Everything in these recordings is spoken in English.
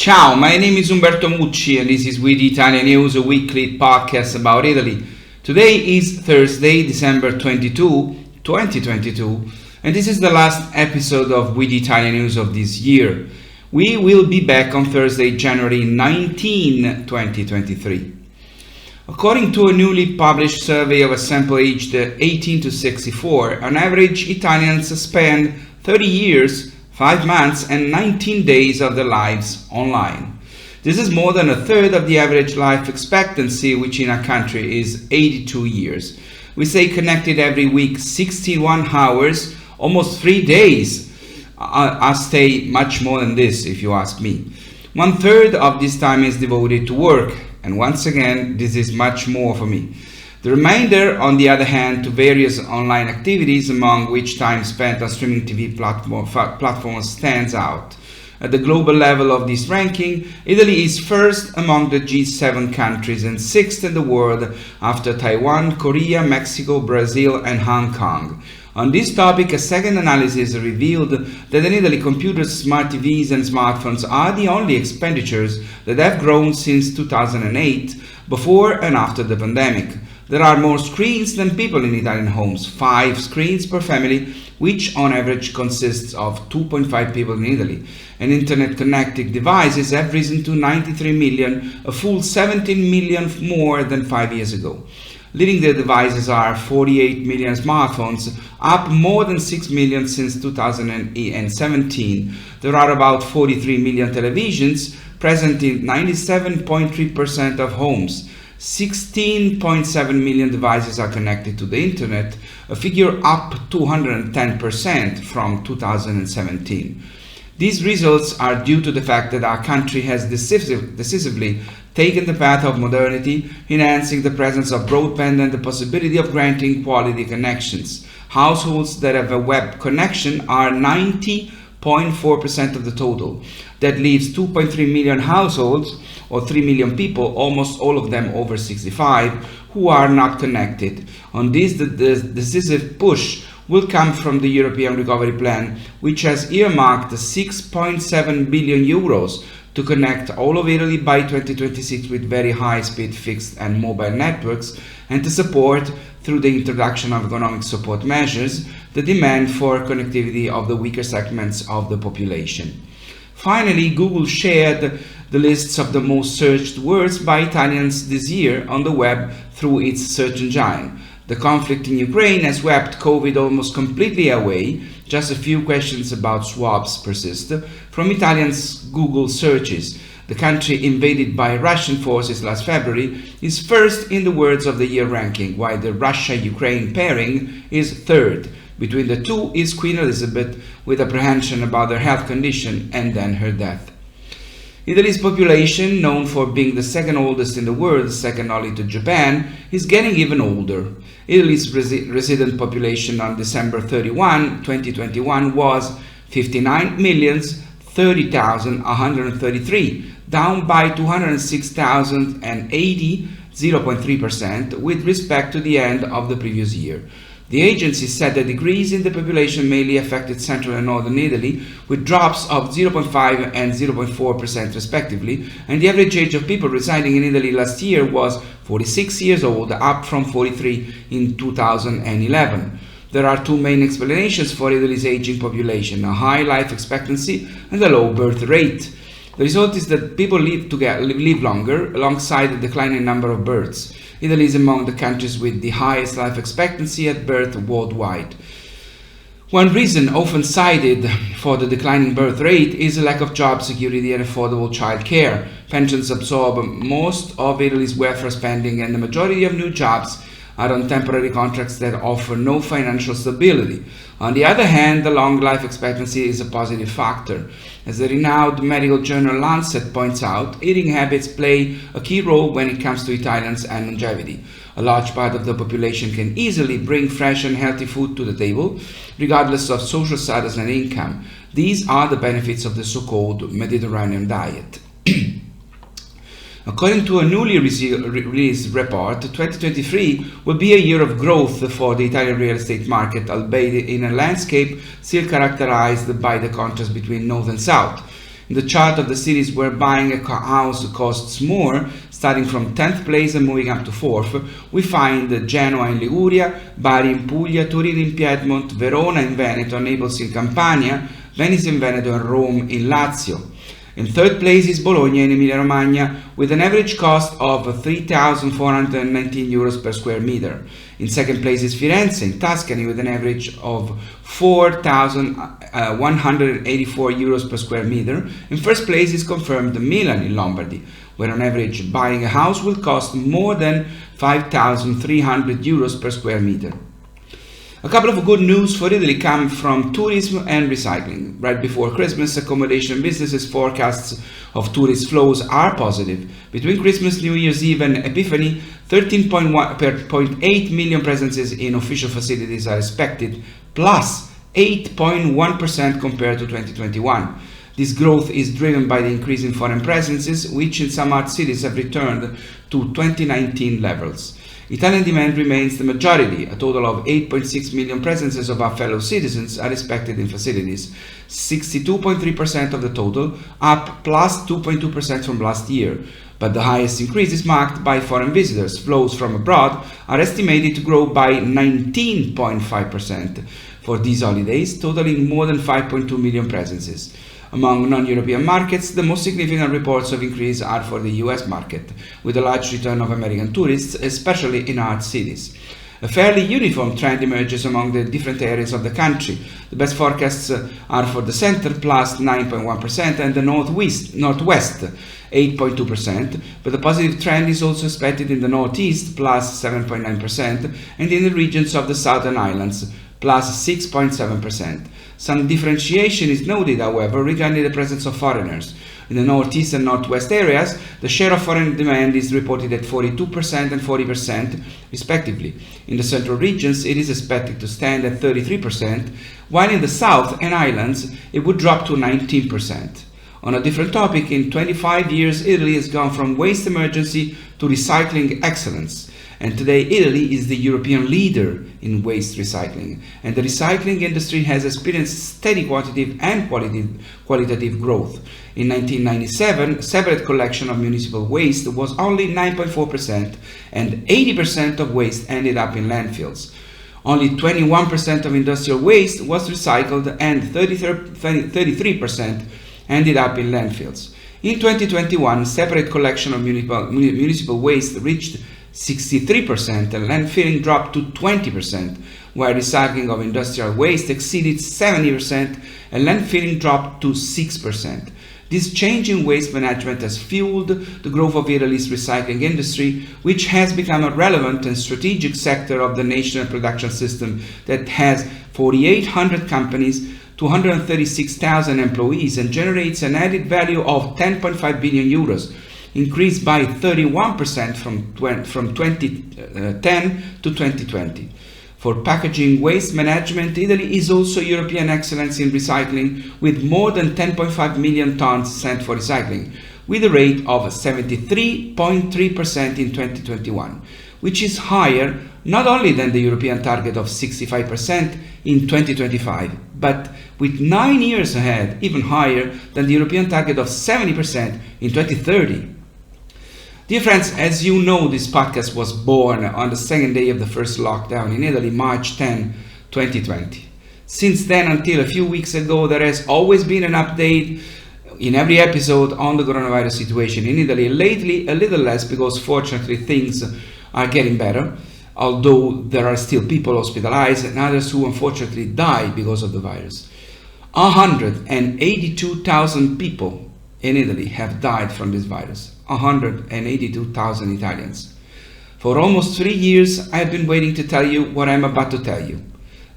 Ciao, my name is Umberto Mucci and this is We the ItaliaNews, a weekly podcast about Italy. Today is Thursday, December 22, 2022, and this is the last episode of We the ItaliaNews of this year. We will be back on Thursday, January 19, 2023. According to a newly published survey of a sample aged 18 to 64, on average Italians spend 30 years, 5 months and 19 days of their lives online. This is more than a third of the average life expectancy, which in our country is 82 years. We stay connected every week 61 hours, almost 3 days. I stay much more than this, if you ask me. 1/3 of this time is devoted to work, and once again, this is much more for me. The remainder, on the other hand, to various online activities, among which time spent on streaming TV platforms stands out. At the global level of this ranking, Italy is first among the G7 countries and sixth in the world after Taiwan, Korea, Mexico, Brazil and Hong Kong. On this topic, a second analysis revealed that in Italy, computers, smart TVs and smartphones are the only expenditures that have grown since 2008, before and after the pandemic. There are more screens than people in Italian homes, 5 screens per family, which on average consists of 2.5 people in Italy. And internet-connected devices have risen to 93 million, a full 17 million more than 5 years ago. Leading the devices are 48 million smartphones, up more than 6 million since 2017. There are about 43 million televisions, present in 97.3% of homes. 16.7 million devices are connected to the internet, a figure up 210% from 2017. These results are due to the fact that our country has decisively taken the path of modernity, enhancing the presence of broadband and the possibility of granting quality connections. Households that have a web connection are 90.4% of the total. That leaves 2.3 million households, or 3 million people, almost all of them over 65, who are not connected. On this, the decisive push will come from the European Recovery Plan, which has earmarked 6.7 billion euros to connect all of Italy by 2026 with very high-speed fixed and mobile networks, and to support, through the introduction of economic support measures, the demand for connectivity of the weaker segments of the population. Finally, Google shared the lists of the most searched words by Italians this year on the web through its search engine. The conflict in Ukraine has swept COVID almost completely away. Just a few questions about swabs persist from Italians' Google searches. The country invaded by Russian forces last February is first in the words of the year ranking, while the Russia-Ukraine pairing is third. Between the two is Queen Elizabeth, with apprehension about her health condition and then her death. Italy's population, known for being the second oldest in the world, second only to Japan, is getting even older. Italy's resident population on December 31, 2021 was 59,030,133, down by 206,080, 0.3%, with respect to the end of the previous year. The agency said the decrease in the population mainly affected central and northern Italy, with drops of 0.5 and 0.4% respectively, and the average age of people residing in Italy last year was 46 years old, up from 43 in 2011. There are two main explanations for Italy's aging population: a high life expectancy and a low birth rate. The result is that people live longer, alongside the declining number of births. Italy is among the countries with the highest life expectancy at birth worldwide. One reason often cited for the declining birth rate is a lack of job security and affordable childcare. Pensions absorb most of Italy's welfare spending, and the majority of new jobs are on temporary contracts that offer no financial stability. On the other hand, the long life expectancy is a positive factor. As the renowned medical journal Lancet points out, eating habits play a key role when it comes to Italians and longevity. A large part of the population can easily bring fresh and healthy food to the table, regardless of social status and income. These are the benefits of the so-called Mediterranean diet. According to a newly released report, 2023 will be a year of growth for the Italian real estate market, albeit in a landscape still characterized by the contrast between North and South. In the chart of the cities where buying a house costs more, starting from 10th place and moving up to 4th, we find Genoa in Liguria, Bari in Puglia, Turin in Piedmont, Verona in Veneto, Naples in Campania, Venice in Veneto, and Rome in Lazio. In 3rd place is Bologna in Emilia-Romagna, with an average cost of 3,419 euros per square meter. In 2nd place is Firenze in Tuscany, with an average of 4,184 euros per square meter. In 1st place is confirmed Milan in Lombardy, where on average buying a house will cost more than 5,300 euros per square meter. A couple of good news for Italy come from tourism and recycling. Right before Christmas, accommodation businesses' forecasts of tourist flows are positive. Between Christmas, New Year's Eve and Epiphany, 13.8 million presences in official facilities are expected, plus 8.1% compared to 2021. This growth is driven by the increase in foreign presences, which in some art cities have returned to 2019 levels. Italian demand remains the majority. A total of 8.6 million presences of our fellow citizens are expected in facilities, 62.3% of the total, up plus 2.2% from last year. But the highest increase is marked by foreign visitors. Flows from abroad are estimated to grow by 19.5% for these holidays, totaling more than 5.2 million presences. Among non-European markets, the most significant reports of increase are for the US market, with a large return of American tourists, especially in art cities. A fairly uniform trend emerges among the different areas of the country. The best forecasts are for the center, plus 9.1%, and the northwest, 8.2%, but the positive trend is also expected in the northeast, plus 7.9%, and in the regions of the southern islands, plus 6.7%. Some differentiation is noted, however, regarding the presence of foreigners. In the northeast and northwest areas, the share of foreign demand is reported at 42% and 40%, respectively. In the central regions, it is expected to stand at 33%, while in the south and islands, it would drop to 19%. On a different topic, in 25 years, Italy has gone from waste emergency to recycling excellence. And today, Italy is the European leader in waste recycling, and the recycling industry has experienced steady quantitative and qualitative growth. In 1997, separate collection of municipal waste was only 9.4%, and 80% of waste ended up in landfills. Only 21% of industrial waste was recycled, and 33% ended up in landfills. In 2021, separate collection of municipal waste reached 63%, and landfilling dropped to 20%, while recycling of industrial waste exceeded 70% and landfilling dropped to 6%. This change in waste management has fueled the growth of Italy's recycling industry, which has become a relevant and strategic sector of the national production system that has 4,800 companies, 236,000 employees, and generates an added value of 10.5 billion euros, increased by 31% from 2010 to 2020. For packaging waste management, Italy is also European excellence in recycling, with more than 10.5 million tons sent for recycling, with a rate of 73.3% in 2021, which is higher not only than the European target of 65% in 2025, but with 9 years ahead, even higher than the European target of 70% in 2030. Dear friends, as you know, this podcast was born on the second day of the first lockdown in Italy, March 10, 2020. Since then, until a few weeks ago, there has always been an update in every episode on the coronavirus situation in Italy. Lately, a little less, because fortunately things are getting better, although there are still people hospitalized and others who unfortunately die because of the virus. 182,000 people in Italy have died from this virus. 182,000 Italians. For almost 3 years, I have been waiting to tell you what I'm about to tell you.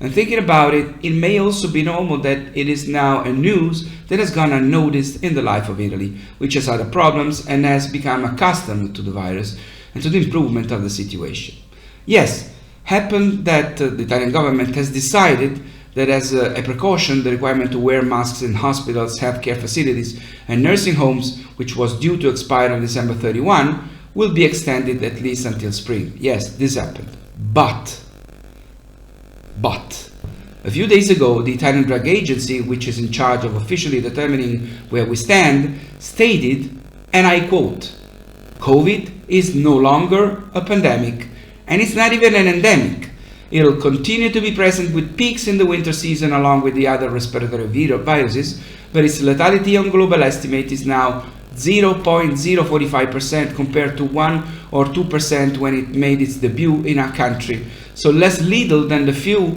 And thinking about it, it may also be normal that it is now a news that has gone unnoticed in the life of Italy, which has other problems and has become accustomed to the virus and to the improvement of the situation. Yes, happened that the Italian government has decided that as a precaution, the requirement to wear masks in hospitals, healthcare facilities, and nursing homes, which was due to expire on December 31, will be extended at least until spring. Yes, this happened. But, a A few days ago, the Italian Drug Agency, which is in charge of officially determining where we stand, stated, and I quote, "COVID is no longer a pandemic, and it's not even an endemic. It'll continue to be present with peaks in the winter season along with the other respiratory viruses, but its lethality on global estimate is now 0.045% compared to 1 or 2% when it made its debut in our country, so less lethal than the flu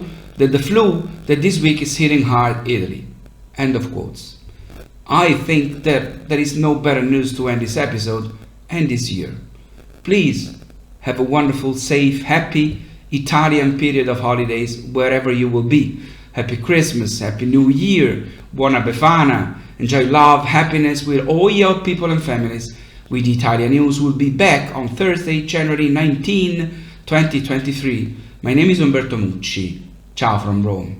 that this week is hitting hard Italy." End of quotes. I think that there is no better news to end this episode and this year. Please have a wonderful, safe, happy Italian period of holidays wherever you will be. Happy Christmas, Happy New Year, Buona Befana. Enjoy love, happiness with all your people and families. We the Italian News will be back on Thursday, January 19, 2023. My name is Umberto Mucci. Ciao from Rome.